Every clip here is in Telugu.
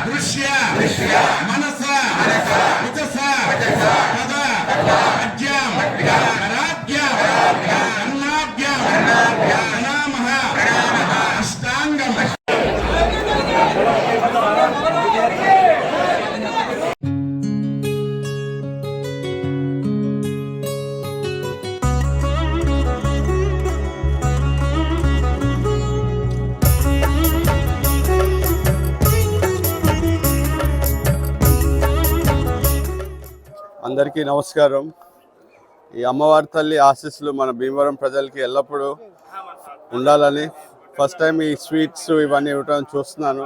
దృశ్య మనస ఉజస పద అజ్యం రాజ్యం అన్నాద్యం ప్రణామః అష్టాంగం. అందరికీ నమస్కారం. ఈ అమ్మవారి తల్లి ఆశీస్సులు మన భీమవరం ప్రజలకి ఎల్లప్పుడూ ఉండాలని ఫస్ట్ టైం ఈ స్వీట్స్ ఇవన్నీ ఇవ్వటం చూస్తున్నాను.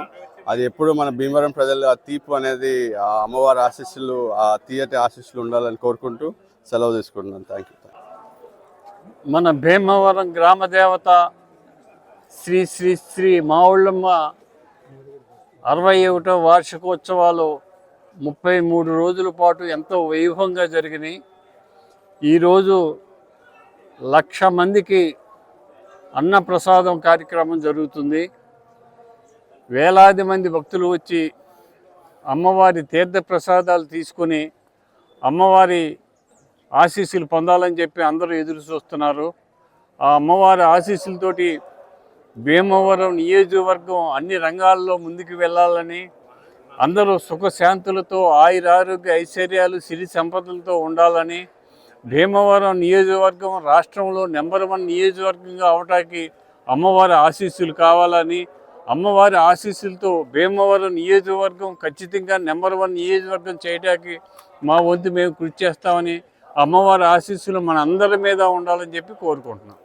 అది ఎప్పుడు మన భీమవరం ప్రజలు ఆ తీపి అనేది ఆ అమ్మవారి ఆశీస్సులు, ఆ తీయటి ఆశీస్సులు ఉండాలని కోరుకుంటూ సెలవు తీసుకుంటున్నాను. Thank you. మన భీమవరం గ్రామ దేవత శ్రీ శ్రీ శ్రీ మావుళ్ళమ్మ 61వ వార్షికోత్సవాలు 33 రోజుల పాటు ఎంతో వైభవంగా జరిగినాయి. ఈరోజు 1,00,000 మందికి అన్నప్రసాదం కార్యక్రమం జరుగుతుంది. వేలాది మంది భక్తులు వచ్చి అమ్మవారి తీర్థ ప్రసాదాలు తీసుకొని అమ్మవారి ఆశీస్సులు పొందాలని చెప్పి అందరూ ఎదురు చూస్తున్నారు. ఆ అమ్మవారి ఆశీస్సులతోటి భీమవరం నియోజకవర్గం అన్ని రంగాల్లో ముందుకు వెళ్ళాలని, అందరూ సుఖశాంతులతో ఆయురారోగ్య ఐశ్వర్యాలు సిరి సంపదలతో ఉండాలని, భీమవరం నియోజకవర్గం రాష్ట్రంలో నెంబర్ 1 నియోజకవర్గంగా అవటానికి అమ్మవారి ఆశీస్సులు కావాలని, అమ్మవారి ఆశీస్సులతో భీమవరం నియోజకవర్గం ఖచ్చితంగా నెంబర్ 1 నియోజకవర్గం చేయడానికి మా వంతు మేము కృషి చేస్తామని, అమ్మవారి ఆశీస్సులు మన అందరి మీద ఉండాలని చెప్పి కోరుకుంటున్నాం.